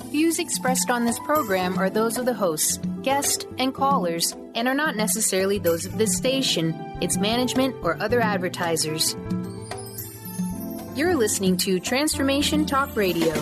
Views expressed on this program are those of the hosts, guests, and callers, and are not necessarily those of this station, its management, or other advertisers. You're listening to Transformation Talk Radio.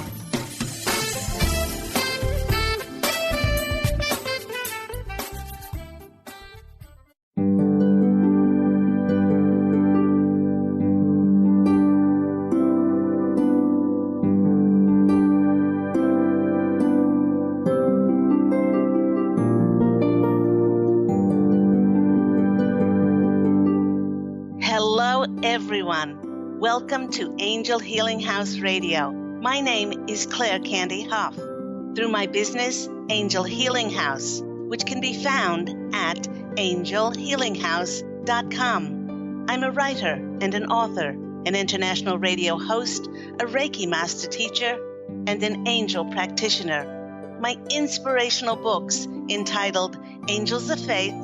Everyone, welcome to Angel Healing House Radio. My name is Claire Candy Hough. Through my business, Angel Healing House, which can be found at angelhealinghouse.com. I'm a writer and an author, an international radio host, a Reiki master teacher, and an angel practitioner. My inspirational books entitled Angels of Faith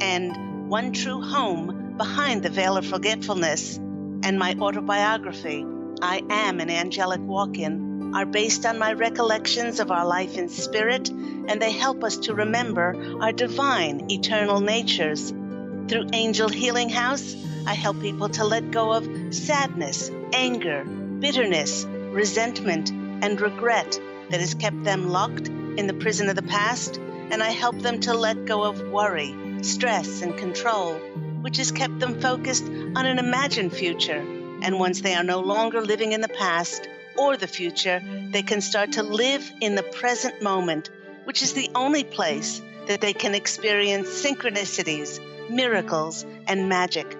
and One True Home Behind the Veil of Forgetfulness, and my autobiography, I Am an Angelic Walk-In, are based on my recollections of our life in spirit, and they help us to remember our divine, eternal natures. Through Angel Healing House, I help people to let go of sadness, anger, bitterness, resentment, and regret that has kept them locked in the prison of the past, and I help them to let go of worry, stress, and control, which has kept them focused on an imagined future. And once they are no longer living in the past or the future, they can start to live in the present moment, which is the only place that they can experience synchronicities, miracles, and magic.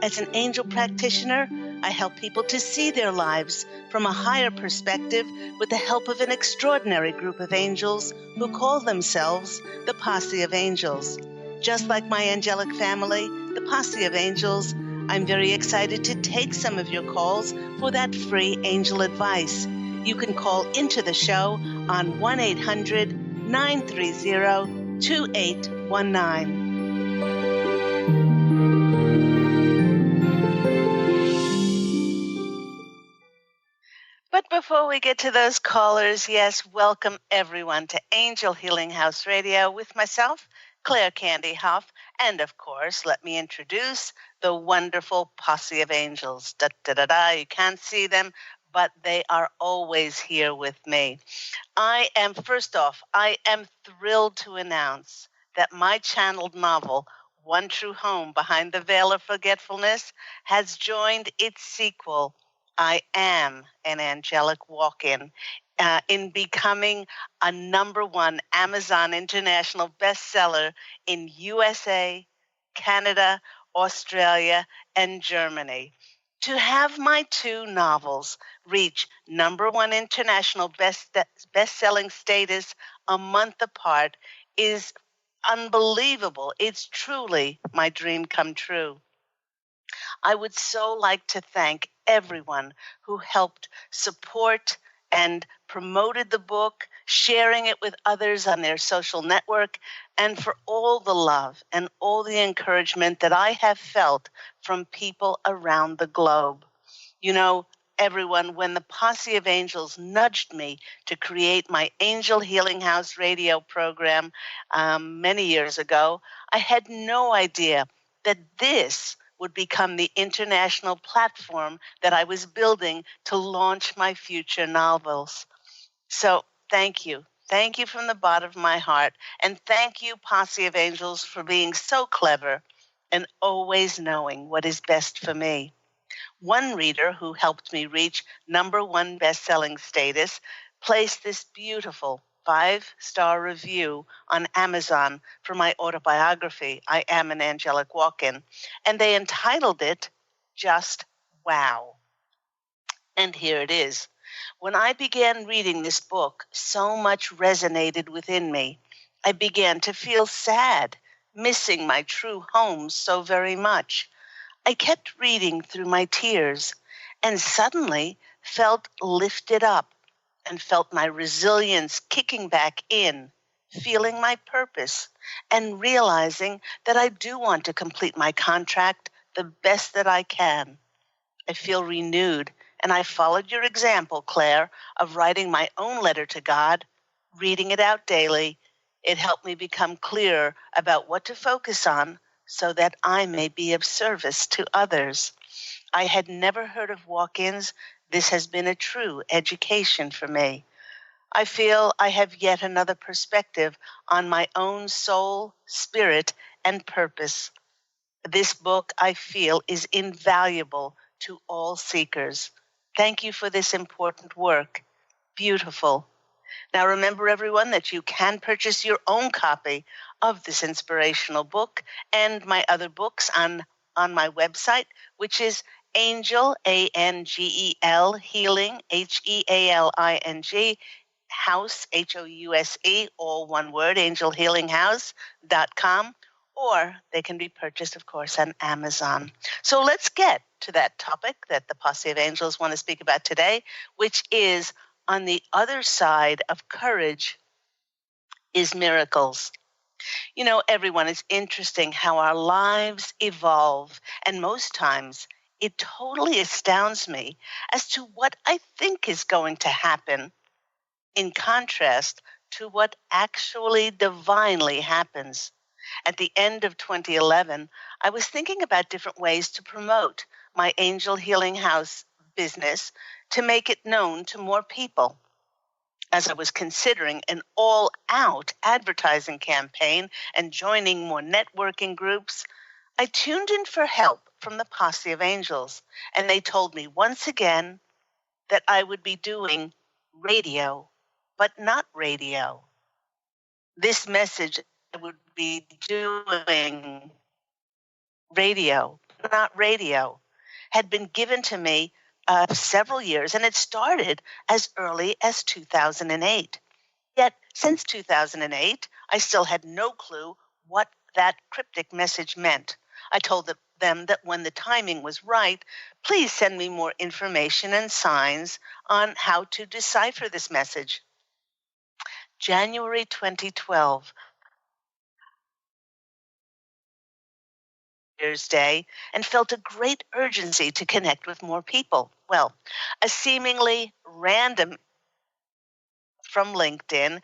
As an angel practitioner, I help people to see their lives from a higher perspective with the help of an extraordinary group of angels who call themselves the Posse of Angels. Just like my angelic family, the Posse of Angels, I'm very excited to take some of your calls for that free angel advice. You can call into the show on 1-800-930-2819. But before we get to those callers, yes, welcome everyone to Angel Healing House Radio with myself, Claire Candy Hough, and of course, let me introduce the wonderful Posse of Angels. You can't see them, but they are always here with me. First off, I am thrilled to announce that my channeled novel, One True Home Behind the Veil of Forgetfulness, has joined its sequel, I Am an Angelic Walk-In, in becoming a #1 Amazon International bestseller in USA, Canada, Australia, and Germany. To have my two novels reach #1 international best-selling status a month apart is unbelievable. It's truly my dream come true. I would so like to thank everyone who helped support and promoted the book, sharing it with others on their social network, and for all the love and all the encouragement that I have felt from people around the globe. You know, everyone, when the Posse of Angels nudged me to create my Angel Healing House radio program many years ago, I had no idea that this would become the international platform that I was building to launch my future novels. So thank you. Thank you from the bottom of my heart. And thank you, Posse of Angels, for being so clever and always knowing what is best for me. One reader who helped me reach #1 best-selling status placed this beautiful 5-star review on Amazon for my autobiography, I Am an Angelic Walk-In, and they entitled it, Just Wow. And here it is. When I began reading this book, so much resonated within me. I began to feel sad, missing my true home so very much. I kept reading through my tears and suddenly felt lifted up and felt my resilience kicking back in, feeling my purpose, and realizing that I do want to complete my contract the best that I can. I feel renewed, and I followed your example, Claire, of writing my own letter to God, Reading it out daily, it helped me become clearer about what to focus on so that I may be of service to others. I had never heard of walk-ins. This has been a true education for me. I feel I have yet another perspective on my own soul, spirit, and purpose. This book, I feel, is invaluable to all seekers. Thank you for this important work. Beautiful. Now remember, everyone, that you can purchase your own copy of this inspirational book and my other books on my website, which is Angel, Angel, Healing, Healing, House, House, all one word, angelhealinghouse.com, or they can be purchased, of course, on Amazon. So let's get to that topic that the Posse of Angels want to speak about today, which is on the other side of courage is miracles. You know, everyone, it's interesting how our lives evolve, and most times it totally astounds me as to what I think is going to happen in contrast to what actually divinely happens. At the end of 2011, I was thinking about different ways to promote my Angel Healing House business to make it known to more people. As I was considering an all-out advertising campaign and joining more networking groups, I tuned in for help from the Posse of Angels, and they told me once again that I would be doing radio, but not radio. This message I would be doing radio, not radio, had been given to me several years, and it started as early as 2008. Yet, since 2008, I still had no clue what that cryptic message meant. I told them that when the timing was right, please send me more information and signs on how to decipher this message. January 2012, Year's Day, and felt a great urgency to connect with more people. Well, a seemingly random from LinkedIn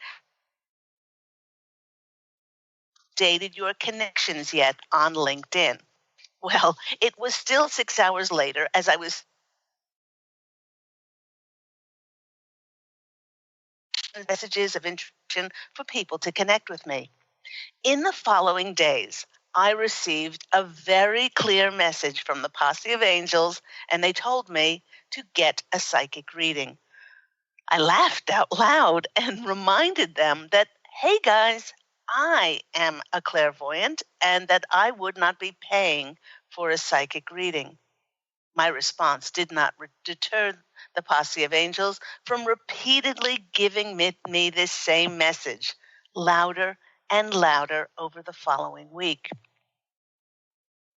dated your connections yet on LinkedIn. Well, it was still 6 hours later as I was messages of introduction for people to connect with me. In the following days, I received a very clear message from the Posse of Angels, and they told me to get a psychic reading. I laughed out loud and reminded them that, hey guys, I am a clairvoyant and that I would not be paying for a psychic reading. My response did not deter the Posse of Angels from repeatedly giving me this same message, louder and louder over the following week.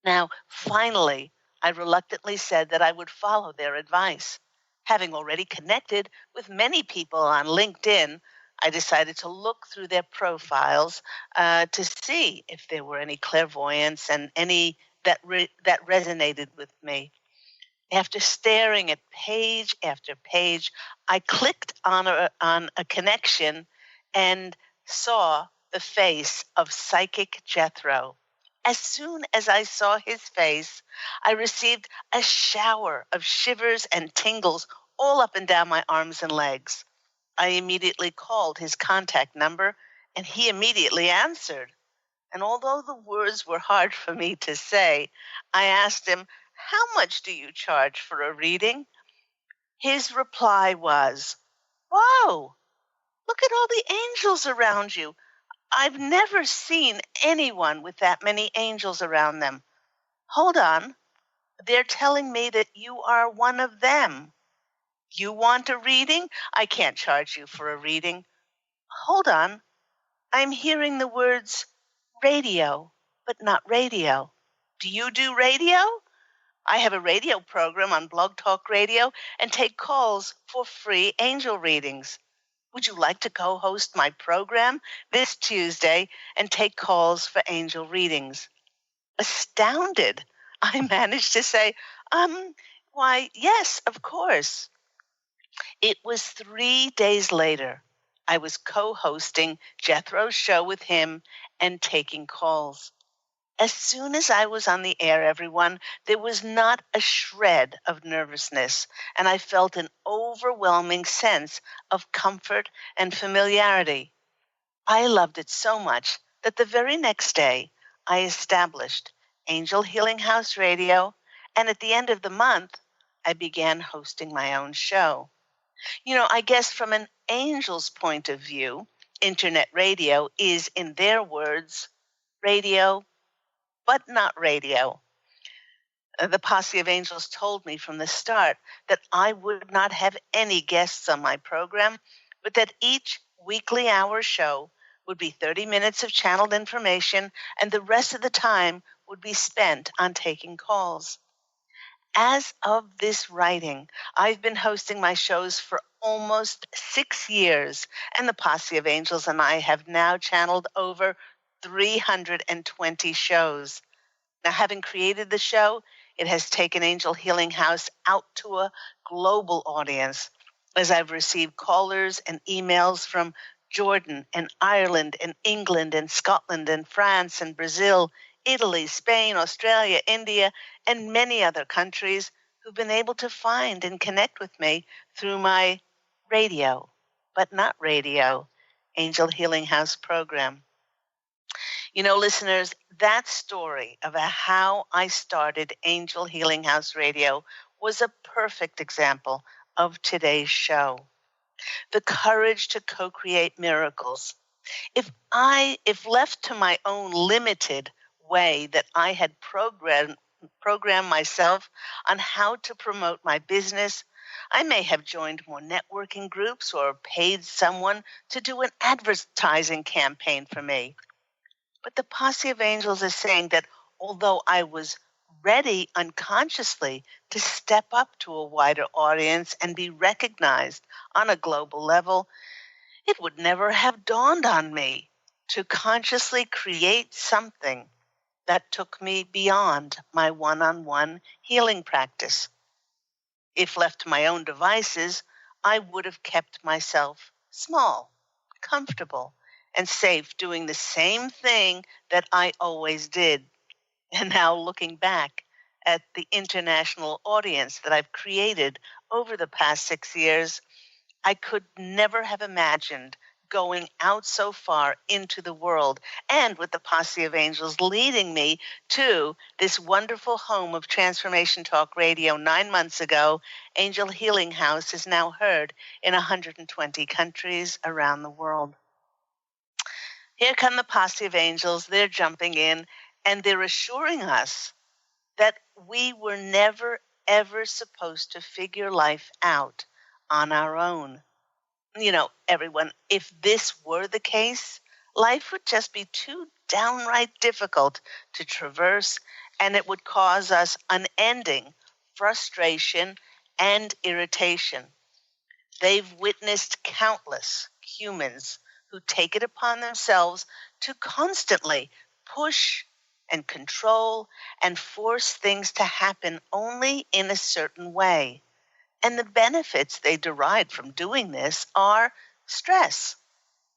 Now, finally, I reluctantly said that I would follow their advice. Having already connected with many people on LinkedIn, I decided to look through their profiles to see if there were any clairvoyants and any that resonated with me. After staring at page after page, I clicked on a connection and saw the face of Psychic Jethro. As soon as I saw his face, I received a shower of shivers and tingles all up and down my arms and legs. I immediately called his contact number, and he immediately answered. And although the words were hard for me to say, I asked him, "How much do you charge for a reading?" His reply was, "Whoa, look at all the angels around you. I've never seen anyone with that many angels around them. Hold on, they're telling me that you are one of them. You want a reading? I can't charge you for a reading. Hold on, I'm hearing the words radio, but not radio. Do you do radio? I have a radio program on Blog Talk Radio and take calls for free angel readings. Would you like to co-host my program this Tuesday and take calls for angel readings?" Astounded, I managed to say, why, yes, of course. It was 3 days later. I was co-hosting Jethro's show with him and taking calls. As soon as I was on the air, everyone, there was not a shred of nervousness, and I felt an overwhelming sense of comfort and familiarity. I loved it so much that the very next day, I established Angel Healing House Radio, and at the end of the month, I began hosting my own show. I guess from an angel's point of view, internet radio is, in their words, radio, but not radio. The Posse of Angels told me from the start that I would not have any guests on my program, but that each weekly hour show would be 30 minutes of channeled information, and the rest of the time would be spent on taking calls. As of this writing, I've been hosting my shows for almost 6 years, and the Posse of Angels and I have now channeled over 320 shows. Now, having created the show, it has taken Angel Healing House out to a global audience, as I've received callers and emails from Jordan and Ireland and England and Scotland and France and Brazil, Italy, Spain, Australia, India, and many other countries who've been able to find and connect with me through my radio, but not radio, Angel Healing House program. Listeners, that story about how I started Angel Healing House Radio was a perfect example of today's show. The courage to co-create miracles. If left to my own limited way that I had programmed myself on how to promote my business, I may have joined more networking groups or paid someone to do an advertising campaign for me. But the Posse of Angels is saying that although I was ready unconsciously to step up to a wider audience and be recognized on a global level, it would never have dawned on me to consciously create something that took me beyond my one-on-one healing practice. If left to my own devices, I would have kept myself small, comfortable, and safe doing the same thing that I always did. And now looking back at the international audience that I've created over the past 6 years, I could never have imagined going out so far into the world, and with the Posse of Angels leading me to this wonderful home of Transformation Talk Radio 9 months ago. Angel Healing House is now heard in 120 countries around the world. Here come the Posse of Angels. They're jumping in, and they're assuring us that we were never, ever supposed to figure life out on our own. Everyone, if this were the case, life would just be too downright difficult to traverse, and it would cause us unending frustration and irritation. They've witnessed countless humans who take it upon themselves to constantly push and control and force things to happen only in a certain way. And the benefits they derive from doing this are stress,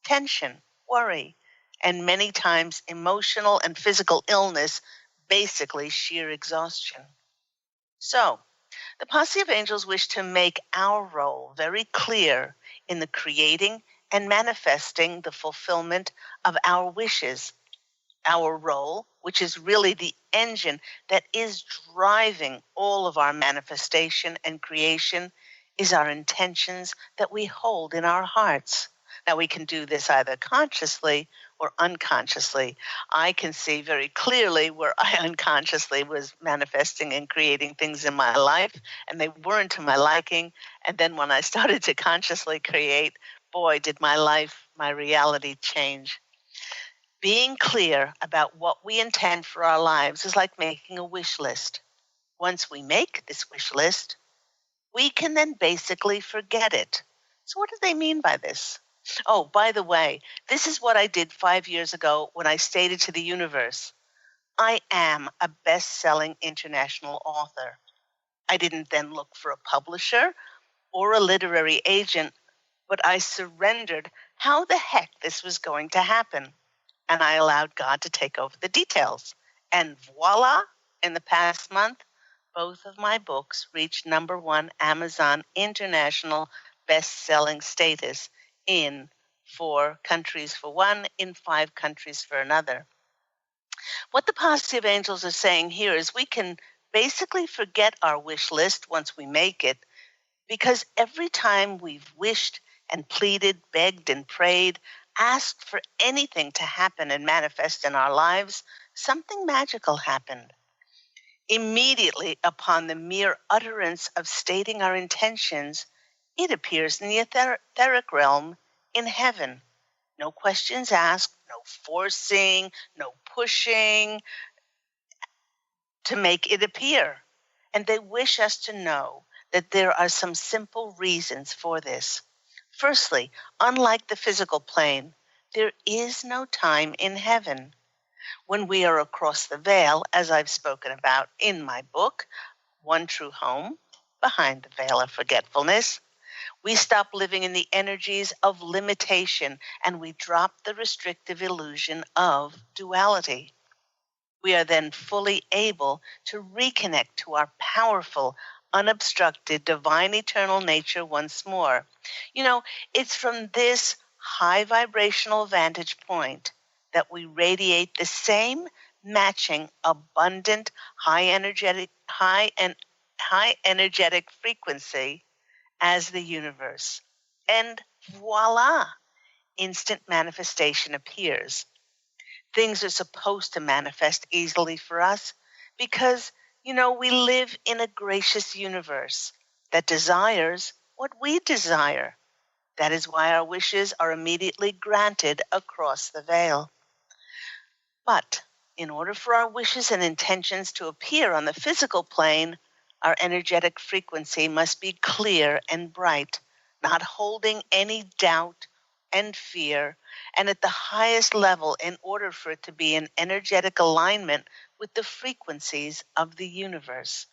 tension, worry, and many times emotional and physical illness, basically sheer exhaustion. So, the Posse of Angels wish to make our role very clear in the creating and manifesting the fulfillment of our wishes. Our role, which is really the engine that is driving all of our manifestation and creation, is our intentions that we hold in our hearts. Now, we can do this either consciously or unconsciously. I can see very clearly where I unconsciously was manifesting and creating things in my life, and they weren't to my liking. And then when I started to consciously create, boy, did my life, my reality change. Being clear about what we intend for our lives is like making a wish list. Once we make this wish list, we can then basically forget it. So what do they mean by this? Oh, by the way, this is what I did 5 years ago when I stated to the universe, I am a best-selling international author. I didn't then look for a publisher or a literary agent, but I surrendered how the heck this was going to happen. And I allowed God to take over the details. And voila, in the past month, both of my books reached #1 Amazon International best-selling status in 4 countries for one, in 5 countries for another. What the Posse of Angels are saying here is we can basically forget our wish list once we make it, because every time we've wished and pleaded, begged and prayed, asked for anything to happen and manifest in our lives, something magical happened. Immediately upon the mere utterance of stating our intentions, it appears in the etheric realm in heaven. No questions asked, no forcing, no pushing to make it appear. And they wish us to know that there are some simple reasons for this. Firstly, unlike the physical plane, there is no time in heaven. When we are across the veil, as I've spoken about in my book, One True Home, Behind the Veil of Forgetfulness, we stop living in the energies of limitation and we drop the restrictive illusion of duality. We are then fully able to reconnect to our powerful, unobstructed, divine, eternal nature once more. You know, it's from this high vibrational vantage point that we radiate the same matching, abundant, high energetic frequency as the universe. And voila, instant manifestation appears. Things are supposed to manifest easily for us because, we live in a gracious universe that desires what we desire. That is why our wishes are immediately granted across the veil. But in order for our wishes and intentions to appear on the physical plane, our energetic frequency must be clear and bright, not holding any doubt and fear, and at the highest level in order for it to be in energetic alignment with the frequencies of the universe.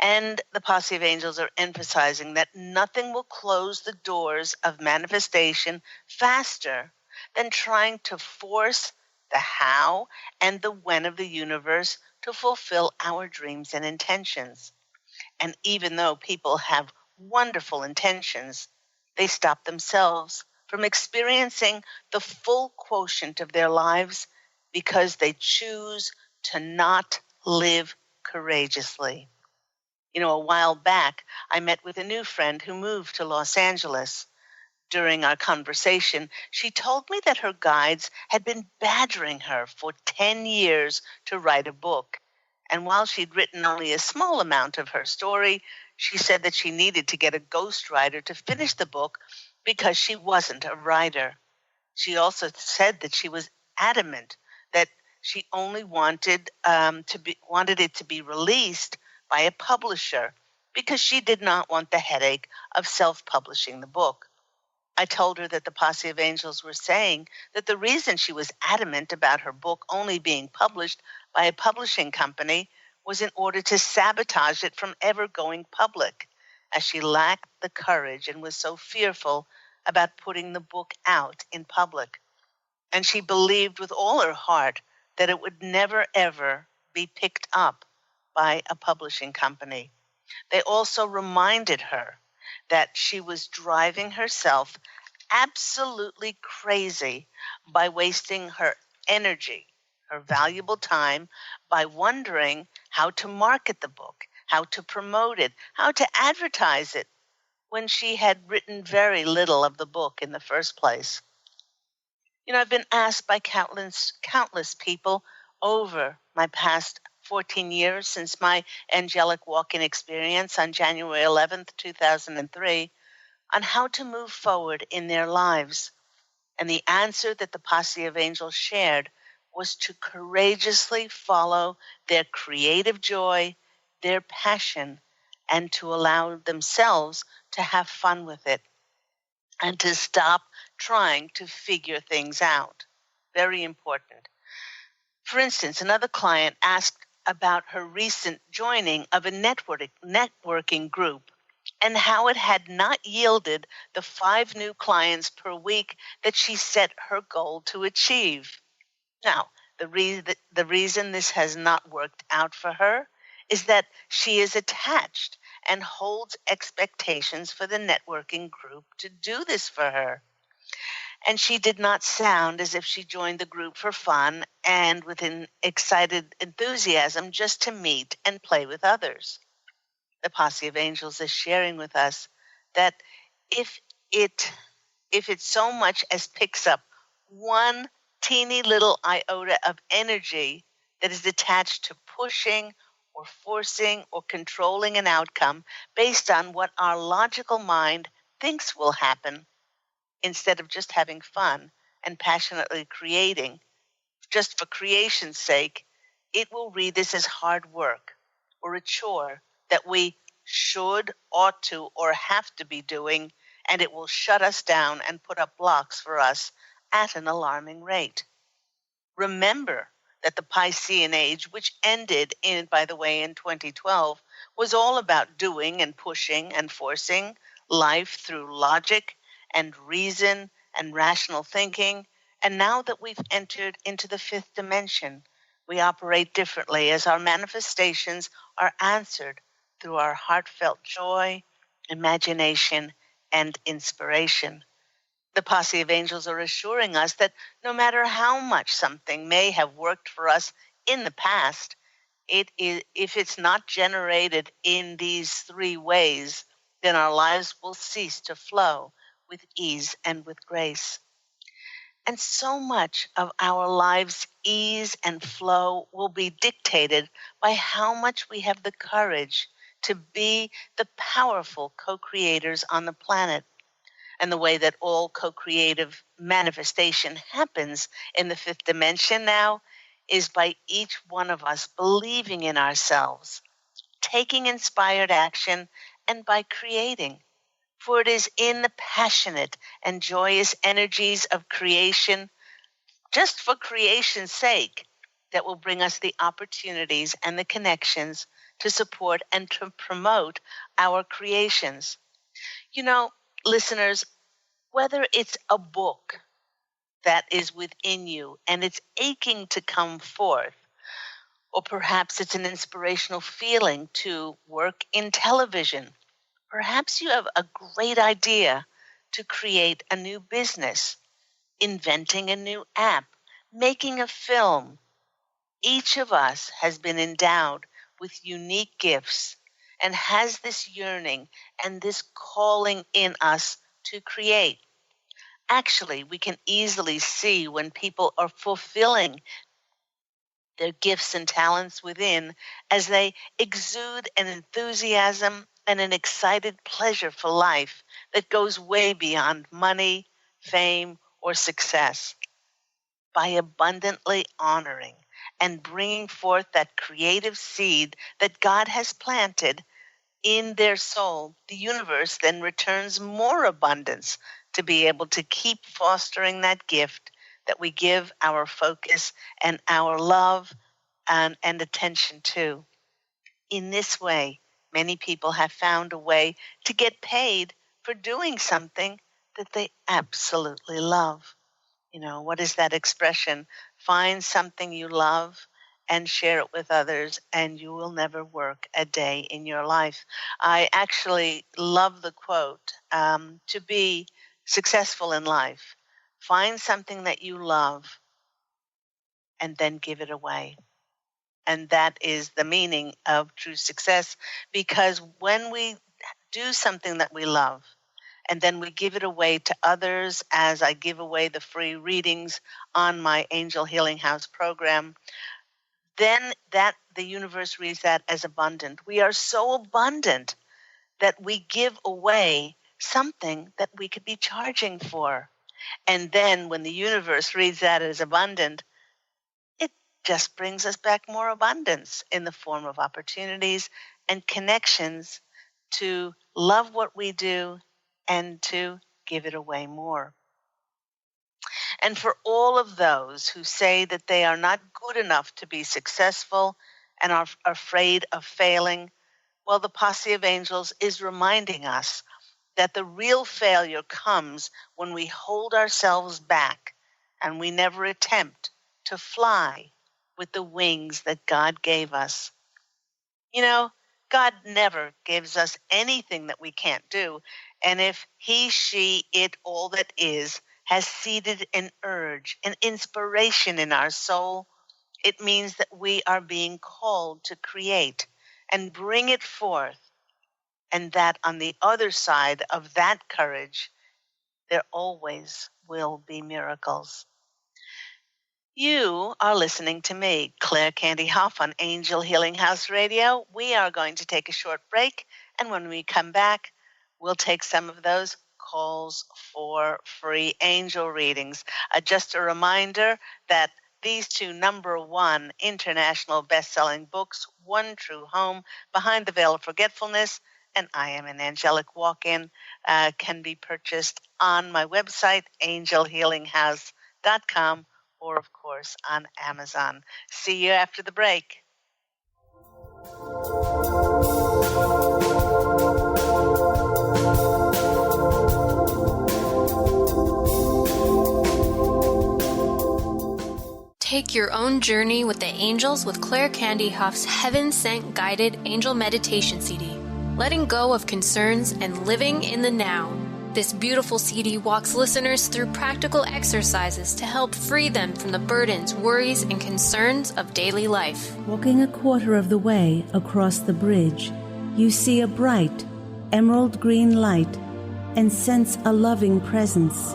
And the Posse of Angels are emphasizing that nothing will close the doors of manifestation faster than trying to force the how and the when of the universe to fulfill our dreams and intentions. And even though people have wonderful intentions, they stop themselves from experiencing the full quotient of their lives because they choose to not live courageously. A while back, I met with a new friend who moved to Los Angeles. During our conversation, she told me that her guides had been badgering her for 10 years to write a book. And while she'd written only a small amount of her story, she said that she needed to get a ghostwriter to finish the book because she wasn't a writer. She also said that she was adamant that she only wanted it to be released by a publisher because she did not want the headache of self-publishing the book. I told her that the Posse of Angels were saying that the reason she was adamant about her book only being published by a publishing company was in order to sabotage it from ever going public, as she lacked the courage and was so fearful about putting the book out in public. And she believed with all her heart that it would never, ever be picked up by a publishing company. They also reminded her that she was driving herself absolutely crazy by wasting her energy, her valuable time, by wondering how to market the book, how to promote it, how to advertise it, when she had written very little of the book in the first place. I've been asked by countless people over my past 14 years since my angelic walk-in experience on January 11th, 2003, on how to move forward in their lives. And the answer that the Posse of Angels shared was to courageously follow their creative joy, their passion, and to allow themselves to have fun with it and to stop trying to figure things out. Very important. For instance, another client asked about her recent joining of a networking group and how it had not yielded the 5 new clients per week that she set her goal to achieve. Now, the reason this has not worked out for her is that she is attached and holds expectations for the networking group to do this for her. And she did not sound as if she joined the group for fun and with an excited enthusiasm just to meet and play with others. The Posse of Angels is sharing with us that if it if it so much as picks up one teeny little iota of energy that is attached to pushing or forcing or controlling an outcome based on what our logical mind thinks will happen, instead of just having fun and passionately creating just for creation's sake, it will read this as hard work or a chore that we should, ought to, or have to be doing, and it will shut us down and put up blocks for us at an alarming rate. Remember that the Piscean age, which ended in, by the way, in 2012, was all about doing and pushing and forcing life through logic and reason and rational thinking. And now that we've entered into the 5th dimension, we operate differently as our manifestations are answered through our heartfelt joy, imagination, and inspiration. The Posse of Angels are assuring us that no matter how much something may have worked for us in the past, if it's not generated in these 3 ways, then our lives will cease to flow with ease and with grace. And so much of our lives' ease and flow will be dictated by how much we have the courage to be the powerful co-creators on the planet. And the way that all co-creative manifestation happens in the 5th dimension now is by each one of us believing in ourselves, taking inspired action, and by creating. For it is in the passionate and joyous energies of creation, just for creation's sake, that will bring us the opportunities and the connections to support and to promote our creations. You know, listeners, whether it's a book that is within you and it's aching to come forth, or perhaps it's an inspirational feeling to work in television, perhaps you have a great idea to create a new business, inventing a new app, making a film. Each of us has been endowed with unique gifts and has this yearning and this calling in us to create. Actually, we can easily see when people are fulfilling their gifts and talents within as they exude an enthusiasm and an excited pleasure for life that goes way beyond money, fame, or success. By abundantly honoring and bringing forth that creative seed that God has planted in their soul, the universe then returns more abundance to be able to keep fostering that gift that we give our focus and our love and attention to. In this way, many people have found a way to get paid for doing something that they absolutely love. You know, what is that expression? Find something you love and share it with others, and you will never work a day in your life. I actually love the quote, to be successful in life, find something that you love and then give it away. And that is the meaning of true success, because when we do something that we love, and then we give it away to others, as I give away the free readings on my Angel Healing House program, then that the universe reads that as abundant. We are so abundant that we give away something that we could be charging for. And then when the universe reads that as abundant, it just brings us back more abundance in the form of opportunities and connections to love what we do and to give it away more. And for all of those who say that they are not good enough to be successful and are afraid of failing, Well, the Posse of Angels is reminding us that the real failure comes when we hold ourselves back and we never attempt to fly with the wings that God gave us. You know, God never gives us anything that we can't do. And if he, she, it, all that is, has seeded an urge, an inspiration in our soul, it means that we are being called to create and bring it forth. And that on the other side of that courage, there always will be miracles. You are listening to me, Claire Candy Hough, on Angel Healing House Radio. We are going to take a short break, and when we come back, we'll take some of those calls for free angel readings. Just a reminder that these two #1 international best-selling books, One True Home, Behind the Veil of Forgetfulness, and I Am an Angelic Walk-In, can be purchased on my website, angelhealinghouse.com, or, of course, on Amazon. See you after the break. Take your own journey with the angels with Claire Candy Hough's Heaven Sent Guided Angel Meditation CD, letting go of concerns and living in the now. This beautiful CD walks listeners through practical exercises to help free them from the burdens, worries, and concerns of daily life. Walking a quarter of the way across the bridge, you see a bright, emerald green light and sense a loving presence.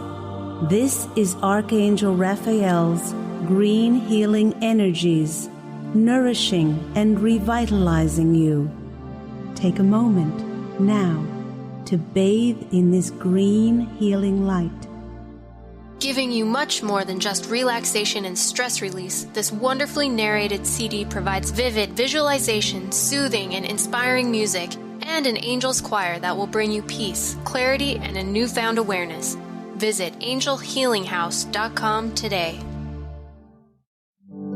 This is Archangel Raphael's green healing energies, nourishing and revitalizing you. Take a moment now to bathe in this green healing light. Giving you much more than just relaxation and stress release, this wonderfully narrated CD provides vivid visualization, soothing and inspiring music, and an angel's choir that will bring you peace, clarity, and a newfound awareness. Visit angelhealinghouse.com today.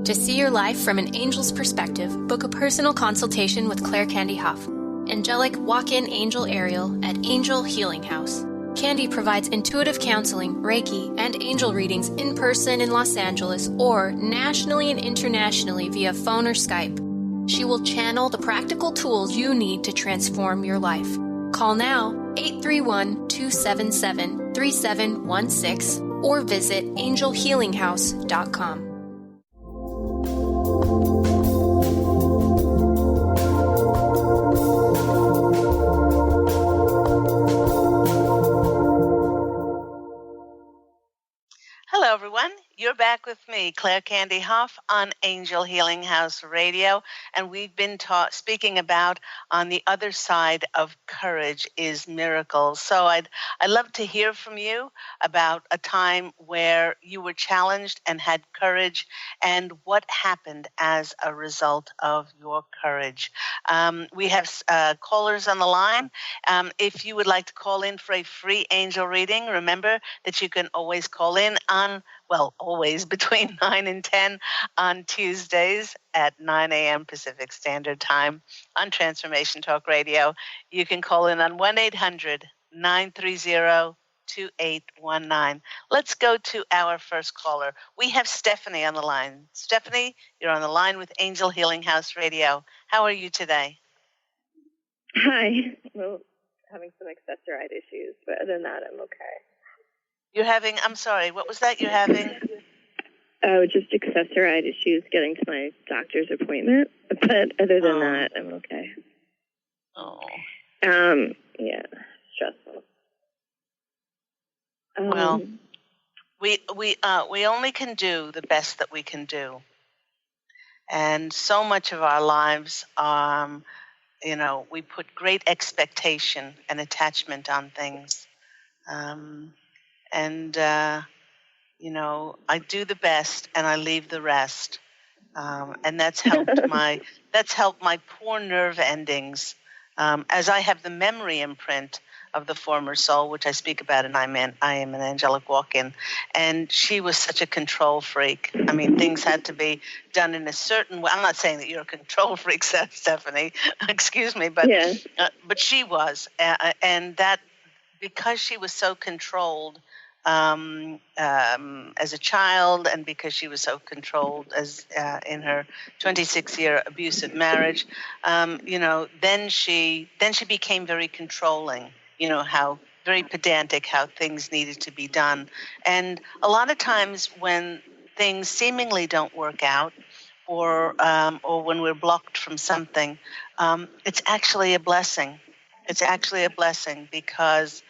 To see your life from an angel's perspective, book a personal consultation with Claire Candy Hough, Angelic Walk-In Angel Ariel at Angel Healing House. Candy provides intuitive counseling, Reiki, and angel readings in person in Los Angeles or nationally and internationally via phone or Skype. She will channel the practical tools you need to transform your life. Call now 831-277-3716 or visit angelhealinghouse.com. Hello, everyone. You're back with me, Claire Candy Hough, on Angel Healing House Radio, and we've been speaking about on the other side of courage is miracles. So I'd love to hear from you about a time where you were challenged and had courage, and what happened as a result of your courage. We have callers on the line. If you would like to call in for a free angel reading, remember that you can always call in on, always between 9 and 10 on Tuesdays at 9 a.m. Pacific Standard Time on Transformation Talk Radio. You can call in on 1-800-930-2819. Let's go to our first caller. We have Stephanie on the line. Stephanie, you're on the line with Angel Healing House Radio. How are you today? Hi. Well, having some accessoride issues, but other than that, I'm okay. You're having, I'm sorry, what was that you're having? Oh, just accessoride issues getting to my doctor's appointment. But other than that, I'm okay. Oh. Yeah, stressful. Well, we only can do the best that we can do. And so much of our lives, we put great expectation and attachment on things. I do the best and I leave the rest. And that's helped my poor nerve endings as I have the memory imprint of the former soul, which I speak about in I Am an Angelic Walk-In. And she was such a control freak. I mean, things had to be done in a certain way. I'm not saying that you're a control freak, Stephanie. Excuse me, but she was. And that, because she was so controlled as a child, and because she was so controlled as in her 26-year abusive marriage, then she became very controlling. How very pedantic, how things needed to be done, and a lot of times when things seemingly don't work out, or when we're blocked from something, it's actually a blessing. It's actually a blessing because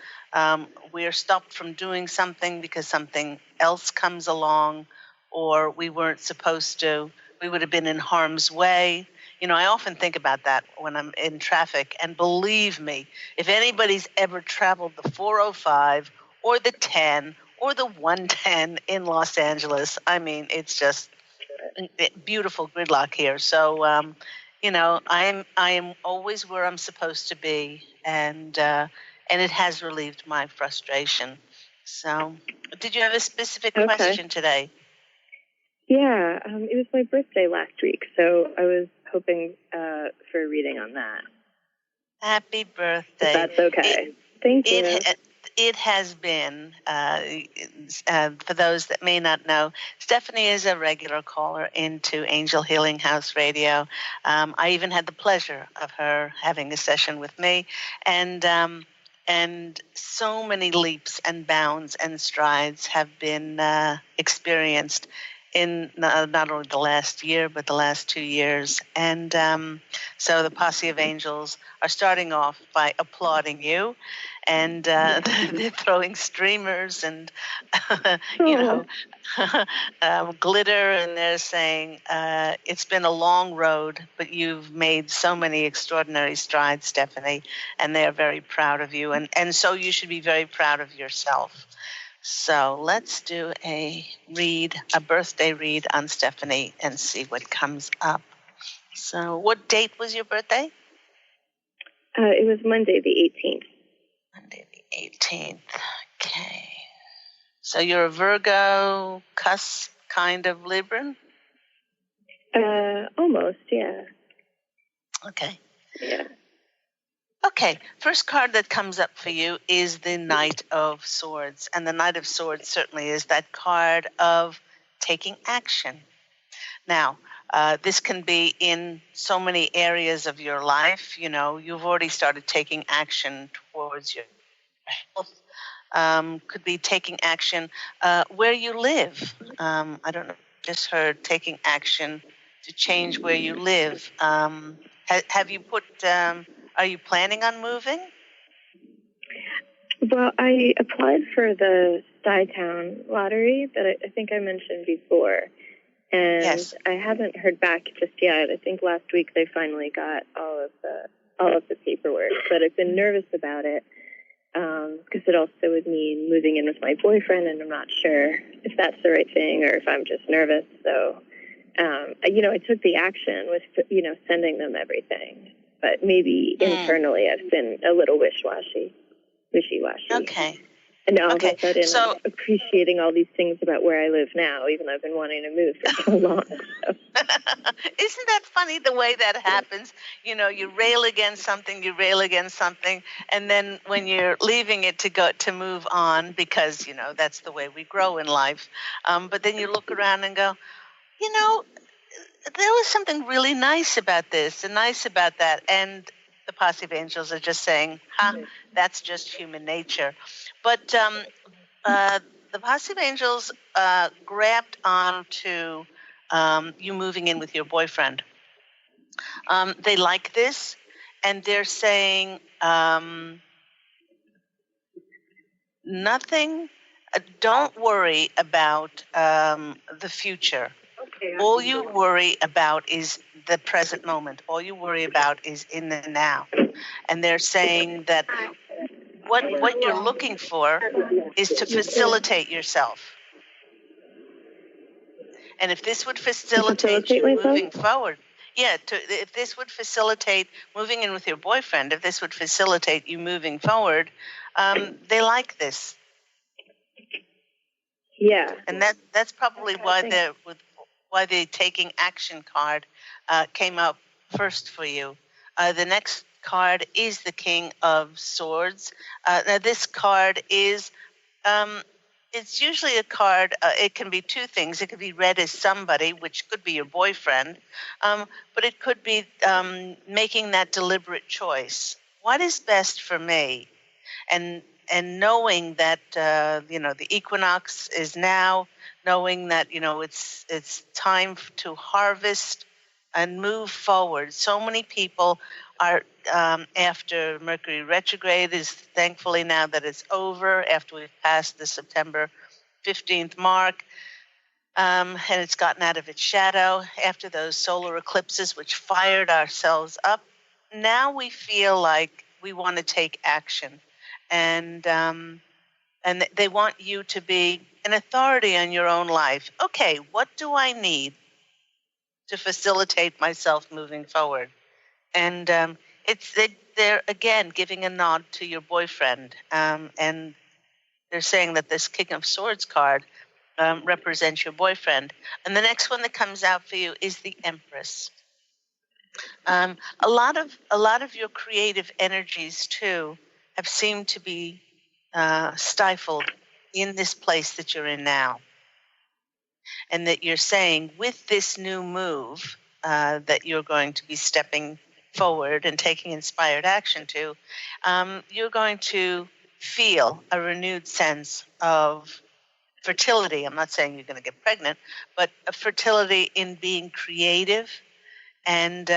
we are stopped from doing something because something else comes along, or we weren't supposed to. We would have been in harm's way. I often think about that when I'm in traffic, and believe me, if anybody's ever traveled the 405 or the 10 or the 110 in Los Angeles, I mean, it's just beautiful gridlock here. So, I am always where I'm supposed to be, and it has relieved my frustration. So, did you have a specific question today? Yeah, it was my birthday last week, so I was hoping for a reading on that. Happy birthday. If that's okay. Thank you. It has been, for those that may not know, Stephanie is a regular caller into Angel Healing House Radio. I even had the pleasure of her having a session with me, and so many leaps and bounds and strides have been experienced in not only the last year, but the last 2 years. And so the Posse of Angels are starting off by applauding you, and they're throwing streamers and, glitter, and they're saying, it's been a long road, but you've made so many extraordinary strides, Stephanie, and they're very proud of you. And so you should be very proud of yourself. So let's do a birthday read on Stephanie and see what comes up. So what date was your birthday? It was Monday the 18th. Monday the 18th. Okay. So you're a Virgo, cusp kind of Libran? Almost, yeah. Okay. Yeah. Okay, first card that comes up for you is the Knight of Swords. And the Knight of Swords certainly is that card of taking action. Now, this can be in so many areas of your life. You've already started taking action towards your health. Could be taking action where you live. I don't know, just heard taking action to change where you live. Have you put... are you planning on moving? Well, I applied for the Stuytown lottery that I think I mentioned before, and yes. I haven't heard back just yet. I think last week they finally got all of the paperwork, but I've been nervous about it because it also would mean moving in with my boyfriend, and I'm not sure if that's the right thing or if I'm just nervous. So, I took the action with sending them everything. But maybe internally I've been a little wishy-washy. Okay. And now all of a sudden I'm appreciating all these things about where I live now, even though I've been wanting to move for so long. So. Isn't that funny the way that happens? You rail against something, and then when you're leaving it to move on, because, that's the way we grow in life. But then you look around and go, there was something really nice about this and nice about that. And the Posse of Angels are just saying, that's just human nature. But the Posse of Angels grabbed onto you moving in with your boyfriend. They like this, and they're saying nothing. Don't worry about the future. All you worry about is the present moment. All you worry about is in the now. And they're saying that what you're looking for is to facilitate yourself. And if this would facilitate you moving forward, Yeah, if this would facilitate moving in with your boyfriend, if this would facilitate you moving forward, they like this. Yeah. And that's probably why the taking action card came up first for you. The next card is the King of Swords. Now this card is it's usually a card, it can be two things. It could be read as somebody, which could be your boyfriend, but it could be making that deliberate choice. What is best for me? And knowing that, the equinox is now, knowing that, it's time to harvest and move forward. So many people are, after Mercury retrograde is thankfully now that it's over, after we've passed the September 15th mark, and it's gotten out of its shadow, after those solar eclipses which fired ourselves up, now we feel like we want to take action. And they want you to be an authority on your own life. Okay, what do I need to facilitate myself moving forward? And they're again giving a nod to your boyfriend, and they're saying that this King of Swords card represents your boyfriend. And the next one that comes out for you is the Empress. A lot of your creative energies too have seemed to be stifled in this place that you're in now, and that you're saying with this new move that you're going to be stepping forward and taking inspired action to, you're going to feel a renewed sense of fertility. I'm not saying you're going to get pregnant, but a fertility in being creative and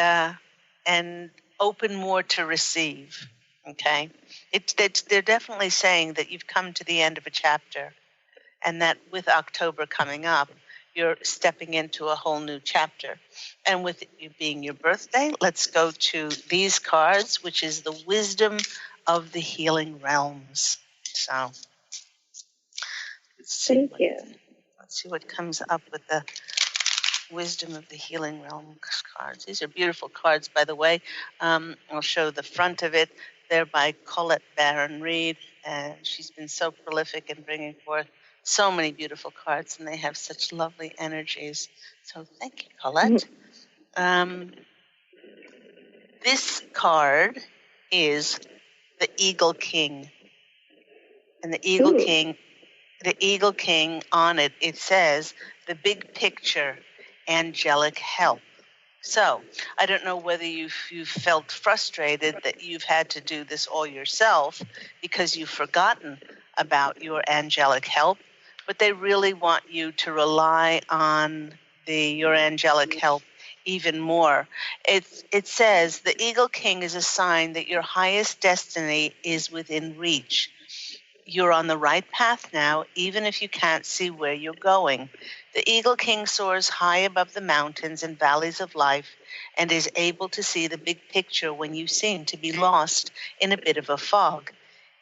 open more to receive. Okay, they're definitely saying that you've come to the end of a chapter, and that with October coming up, you're stepping into a whole new chapter. And with it being your birthday, let's go to these cards, which is the Wisdom of the Healing Realms. So let's Thank you. Let's see what comes up with the Wisdom of the Healing Realm cards. These are beautiful cards, by the way. I'll show the front of it. They're by Colette Baron Reed, and she's been so prolific in bringing forth so many beautiful cards, and they have such lovely energies. So thank you, Colette. This card is the Eagle King. And the Eagle King, on it, it says, the big picture, angelic help. So I don't know whether you've felt frustrated that you've had to do this all yourself because you've forgotten about your angelic help, but they really want you to rely on your angelic help even more. It says the Eagle King is a sign that your highest destiny is within reach. You're on the right path now, even if you can't see where you're going. The Eagle King soars high above the mountains and valleys of life and is able to see the big picture when you seem to be lost in a bit of a fog.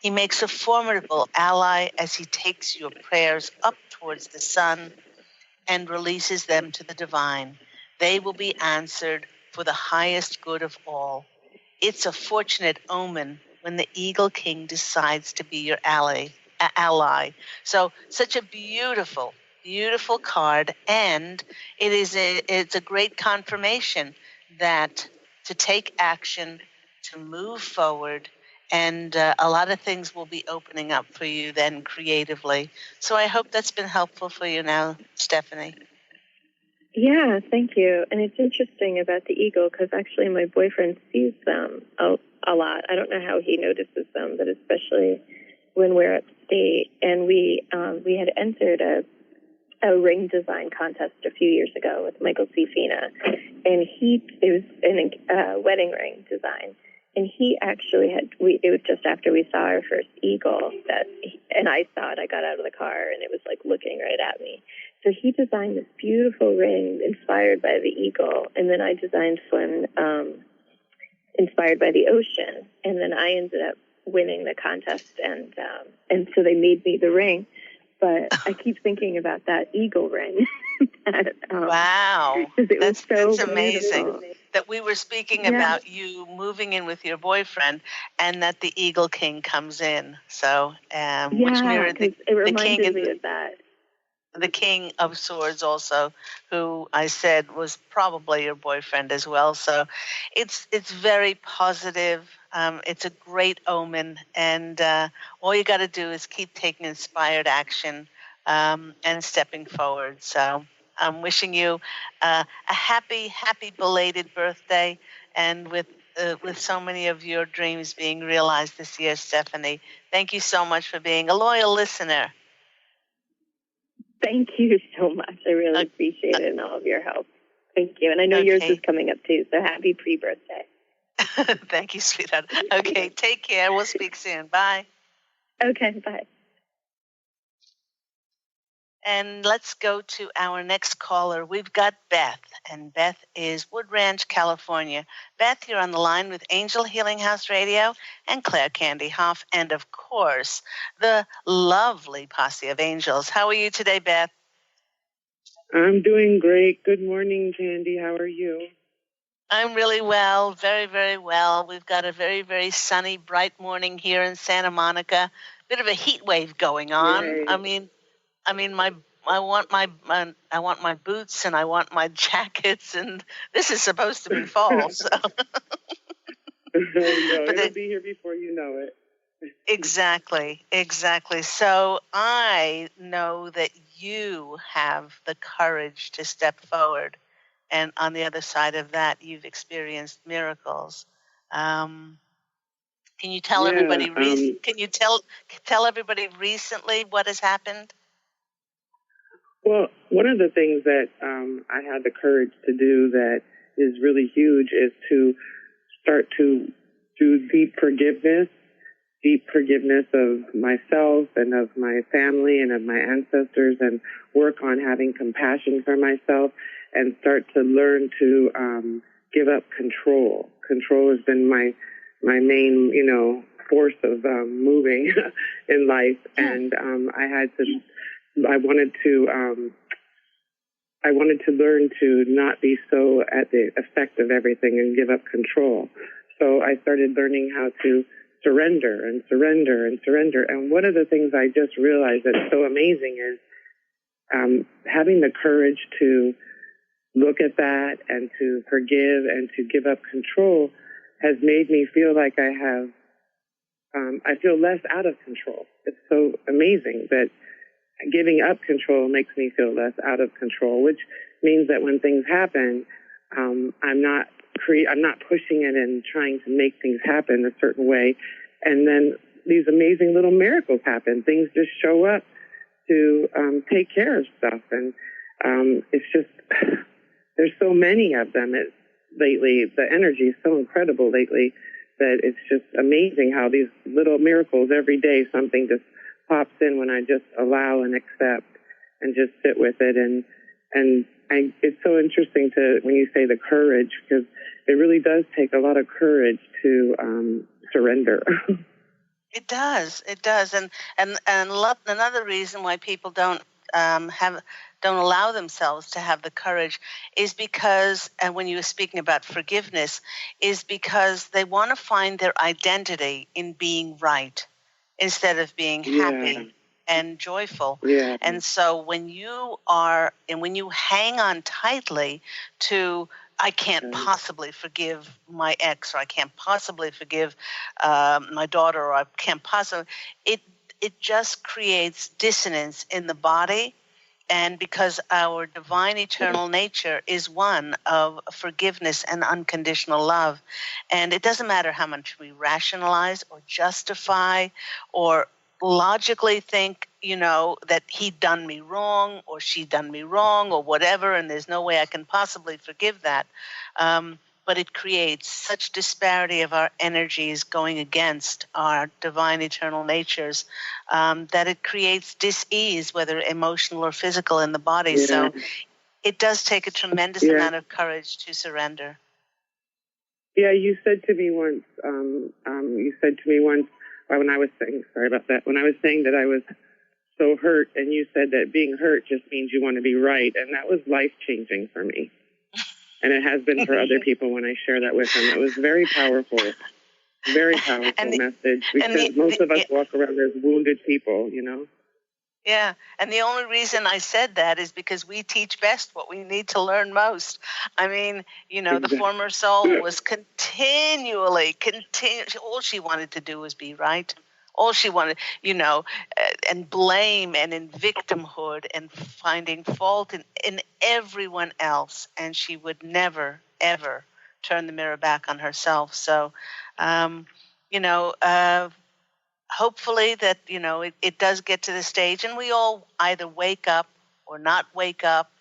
He makes a formidable ally as he takes your prayers up towards the sun and releases them to the divine. They will be answered for the highest good of all. It's a fortunate omen when the Eagle King decides to be your ally. So such a beautiful, beautiful card, and it's a great confirmation that to take action, to move forward, and a lot of things will be opening up for you then creatively. So I hope that's been helpful for you now, Stephanie. Yeah, thank you. And it's interesting about the eagle because actually my boyfriend sees them a lot. I don't know how he notices them, but especially when we're upstate. And we had entered a ring design contest a few years ago with Michael C. Fina, and it was a wedding ring design. And he actually it was just after we saw our first eagle and I saw it, I got out of the car and it was like looking right at me. So he designed this beautiful ring inspired by the eagle, and then I designed one inspired by the ocean, and then I ended up winning the contest, and so they made me the ring. But I keep thinking about that eagle ring. Wow, that's amazing. that we were speaking about you moving in with your boyfriend, and that the Eagle King comes in. So, which mirrored it the reminded king me of that. The King of Swords also, who I said was probably your boyfriend as well. So it's very positive. It's a great omen, and all you got to do is keep taking inspired action and stepping forward. So I'm wishing you a happy belated birthday, and with so many of your dreams being realized this year, Stephanie. Thank you so much for being a loyal listener. Thank you so much. I really appreciate it and all of your help. Thank you. And I know yours is coming up too, so happy pre-birthday. Thank you, sweetheart. Okay, take care. We'll speak soon. Bye. Okay, bye. And let's go to our next caller. We've got Beth, and Beth is Wood Ranch, California. Beth, you're on the line with Angel Healing House Radio and Claire Candy Hough, and of course, the lovely Posse of Angels. How are you today, Beth? I'm doing great. Good morning, Candy. How are you? I'm really well, very, very well. We've got a very, very sunny, bright morning here in Santa Monica. Bit of a heat wave going on. Yay. I want my boots and I want my jackets, and this is supposed to be fall. So. It'll be here before you know it. Exactly. So I know that you have the courage to step forward, and on the other side of that, you've experienced miracles. Can you tell everybody? Can you tell everybody recently what has happened? Well, one of the things that I had the courage to do that is really huge is to start to do deep forgiveness of myself and of my family and of my ancestors, and work on having compassion for myself and start to learn to give up control. Control has been my main, force of moving in life, and I wanted to learn to not be so at the effect of everything and give up control. So I started learning how to surrender. And one of the things I just realized that's so amazing is having the courage to look at that and to forgive and to give up control has made me feel like I feel less out of control. It's so amazing that giving up control makes me feel less out of control, which means that when things happen, I'm not pushing it and trying to make things happen a certain way. And then these amazing little miracles happen. Things just show up to take care of stuff. And it's just, there's so many of them lately. The energy is so incredible lately that it's just amazing how these little miracles every day, something just pops in when I just allow and accept and just sit with it. And it's so interesting when you say the courage, because it really does take a lot of courage to surrender. It does. And another reason why people don't allow themselves to have the courage is because, and when you were speaking about forgiveness, is because they want to find their identity in being right instead of being happy and joyful. Yeah. And so when you hang on tightly to, I can't possibly forgive my ex, or I can't possibly forgive my daughter, or I can't possibly, it just creates dissonance in the body. And because our divine eternal nature is one of forgiveness and unconditional love. And it doesn't matter how much we rationalize or justify or logically think, that he done me wrong or she done me wrong or whatever, and there's no way I can possibly forgive that. But it creates such disparity of our energies going against our divine eternal natures that it creates dis-ease, whether emotional or physical, in the body. Yeah. So it does take a tremendous amount of courage to surrender. Yeah, you said to me once, when I was saying, sorry about that, when I was saying that I was so hurt, and you said that being hurt just means you want to be right, and that was life-changing for me. And it has been for other people when I share that with them. It was very powerful message, because most of us walk around as wounded people, you know? Yeah, and the only reason I said that is because we teach best what we need to learn most. I mean, you know, the former soul was continually, all she wanted to do was be right. All she wanted, you know, and blame and in victimhood and finding fault in everyone else. And she would never, ever turn the mirror back on herself. So, you know, hopefully that, you know, it does get to the stage and we all either wake up or not wake up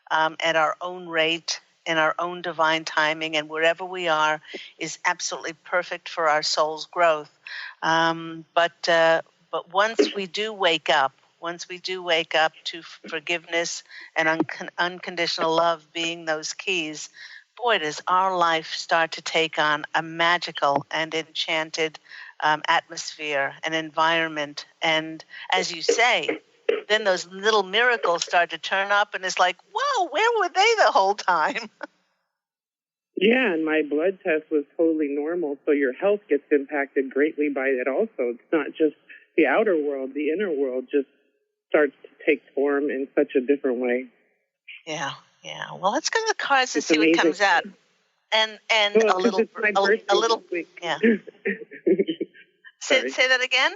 at our own rate, in our own divine timing, and wherever we are is absolutely perfect for our soul's growth. But once we do wake up to forgiveness and unconditional love being those keys, boy, does our life start to take on a magical and enchanted atmosphere and environment. And as you say, then those little miracles start to turn up and it's like, whoa, where were they the whole time? Yeah, and my blood test was totally normal, so your health gets impacted greatly by it also. It's not just the outer world, the inner world just starts to take form in such a different way. Yeah. Well, let's go to the cards and see what comes out. And well, a little, yeah. Say that again?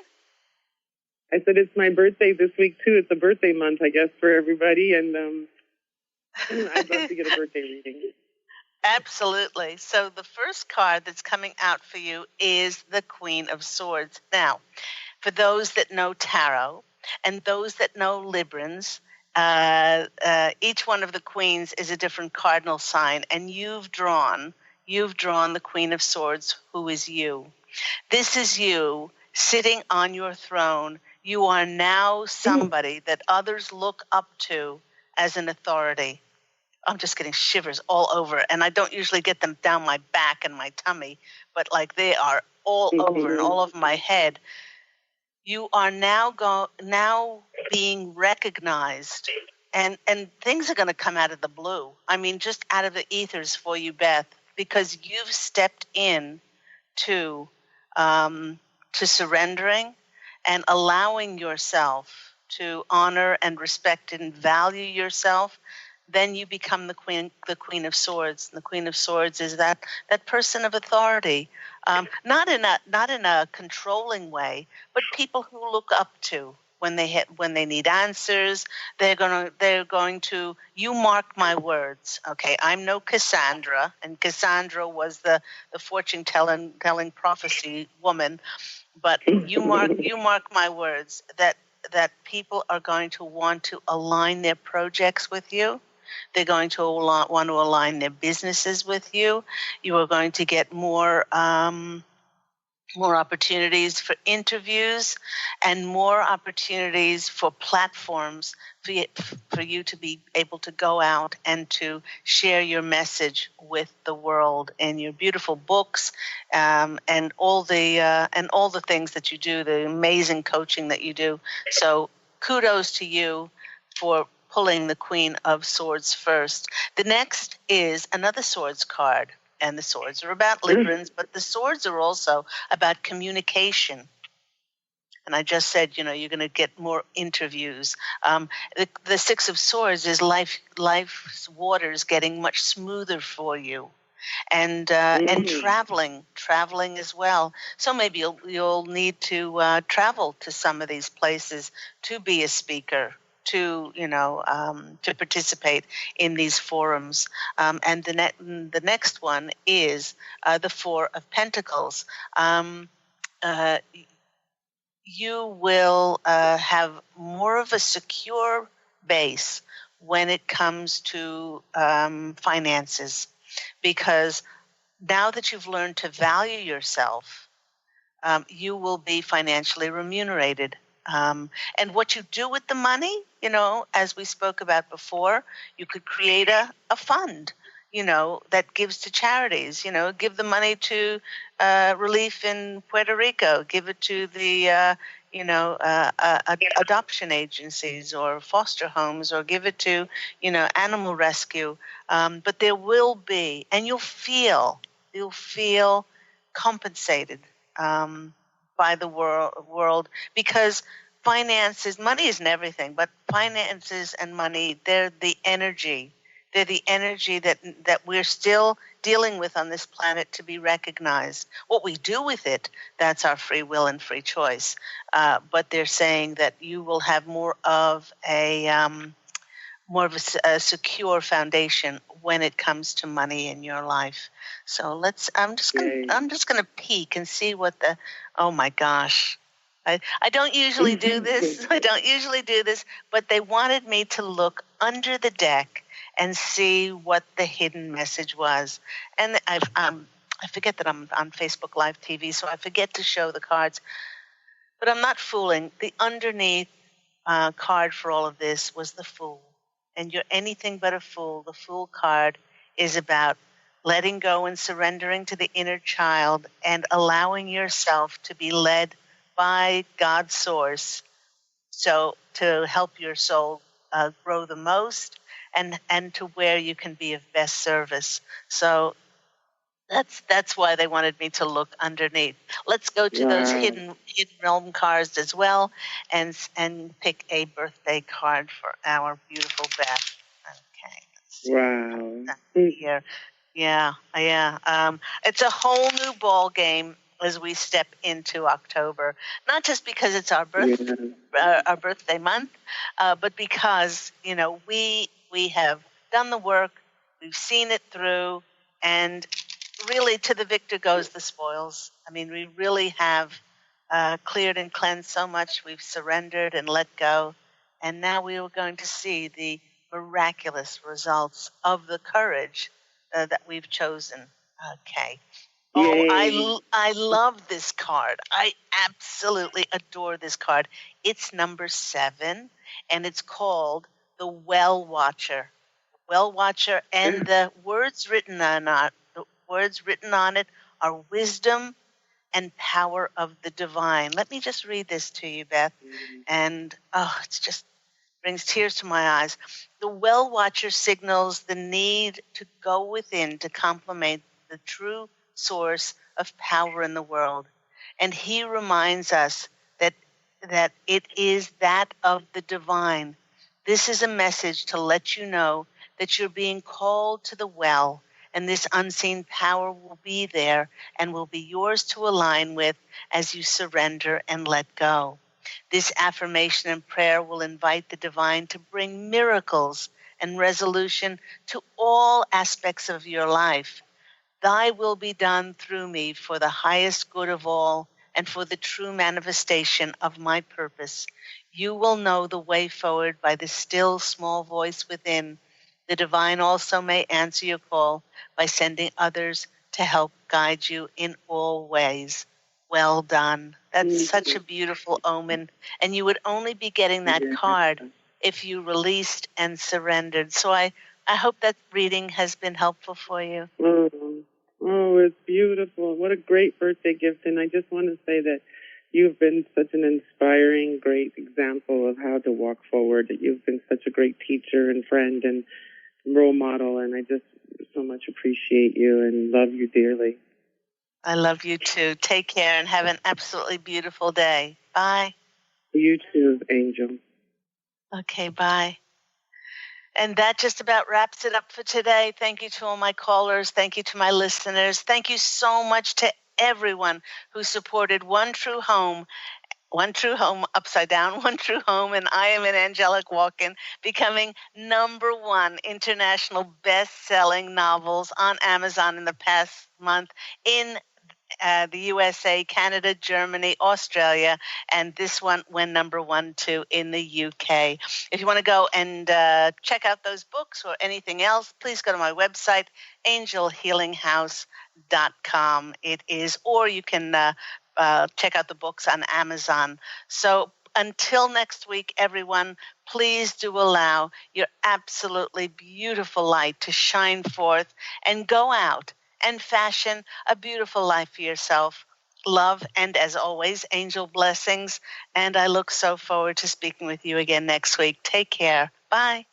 I said it's my birthday this week, too. It's a birthday month, I guess, for everybody, and I'd love to get a birthday reading. Absolutely. So the first card that's coming out for you is the Queen of Swords. Now, for those that know tarot and those that know Librans, each one of the queens is a different cardinal sign, and you've drawn the Queen of Swords, who is you. This is you sitting on your throne. You are now somebody that others look up to as an authority. I'm just getting shivers all over, and I don't usually get them down my back and my tummy, but like they are all over and all over my head. You are now being recognized, and things are going to come out of the blue. I mean, just out of the ethers for you, Beth, because you've stepped in to surrendering and allowing yourself to honor and respect and value yourself. Then you become the Queen of Swords. The Queen of Swords is that person of authority, not in a controlling way, but people who look up to when they need answers. They're going to. You mark my words, okay? I'm no Cassandra, and Cassandra was the fortune telling prophecy woman, but you mark my words that people are going to want to align their projects with you. They're going to want to align their businesses with you. You are going to get more opportunities for interviews and more opportunities for platforms for you to be able to go out and to share your message with the world and your beautiful books and all the things that you do, the amazing coaching that you do. So kudos to you for pulling the Queen of Swords first. The next is another swords card. And the swords are about Librans, but the swords are also about communication. And I just said, you're going to get more interviews. The Six of Swords is life's waters getting much smoother for you, and traveling as well. So maybe you'll need to travel to some of these places to be a speaker, to participate in these forums. And the next one is the Four of Pentacles. You will have more of a secure base when it comes to finances, because now that you've learned to value yourself, you will be financially remunerated. And what you do with the money, as we spoke about before, you could create a fund, that gives to charities, give the money to relief in Puerto Rico, give it to the, adoption agencies or foster homes, or give it to, animal rescue. But there will be, and you'll feel compensated by the world, because money isn't everything, but finances and money, they're the energy. They're the energy that we're still dealing with on this planet to be recognized. What we do with it, that's our free will and free choice. But they're saying that you will have more of a secure foundation when it comes to money in your life. So I'm just gonna peek and see what oh my gosh. I don't usually do this. But they wanted me to look under the deck and see what the hidden message was. And I forget that I'm on Facebook Live TV, so I forget to show the cards. But I'm not fooling. The underneath card for all of this was the Fool. And you're anything but a fool. The Fool card is about letting go and surrendering to the inner child and allowing yourself to be led by God's source, so to help your soul grow the most and to where you can be of best service. So that's why they wanted me to look underneath. Let's go to those hidden realm cards as well, and pick a birthday card for our beautiful Beth. Okay. Let's see. Wow. Here. Yeah. It's a whole new ball game as we step into October. Not just because it's our birthday month, but because we have done the work, we've seen it through, and really, to the victor goes the spoils. I mean, we really have cleared and cleansed so much. We've surrendered and let go. And now we are going to see the miraculous results of the courage that we've chosen. Okay. Oh, I love this card. I absolutely adore this card. It's number 7, and it's called the Well Watcher. Well Watcher, and the words written on it are wisdom and power of the divine. Let me just read this to you, Beth. And it just brings tears to my eyes. The Well Watcher signals the need to go within to complement the true source of power in the world. And he reminds us that it is that of the divine. This is a message to let you know that you're being called to the well, and this unseen power will be there and will be yours to align with as you surrender and let go. This affirmation and prayer will invite the divine to bring miracles and resolution to all aspects of your life. Thy will be done through me for the highest good of all and for the true manifestation of my purpose. You will know the way forward by the still small voice within. The divine also may answer your call by sending others to help guide you in all ways. Well done. That's such a beautiful omen. And you would only be getting that card if you released and surrendered. So I hope that reading has been helpful for you. Oh, it's beautiful. What a great birthday gift. And I just want to say that you've been such an inspiring, great example of how to walk forward. That you've been such a great teacher and friend and role model. And I just so much appreciate you and love you dearly. I love you too. Take care and have an absolutely beautiful day. Bye. You too, Angel. Okay, bye. And that just about wraps it up for today. Thank you to all my callers. Thank you to my listeners. Thank you so much to everyone who supported One True Home upside down, One True Home, and I Am an Angelic Walk-In, becoming #1 international best-selling novels on Amazon in the past month in the USA, Canada, Germany, Australia, and this one went #1 too in the UK. If you want to go and check out those books or anything else, please go to my website, angelhealinghouse.com. It is, or you can check out the books on Amazon. So until next week, everyone, please do allow your absolutely beautiful light to shine forth and go out and fashion a beautiful life for yourself, love, and as always, angel blessings. And I look so forward to speaking with you again next week. Take care. Bye.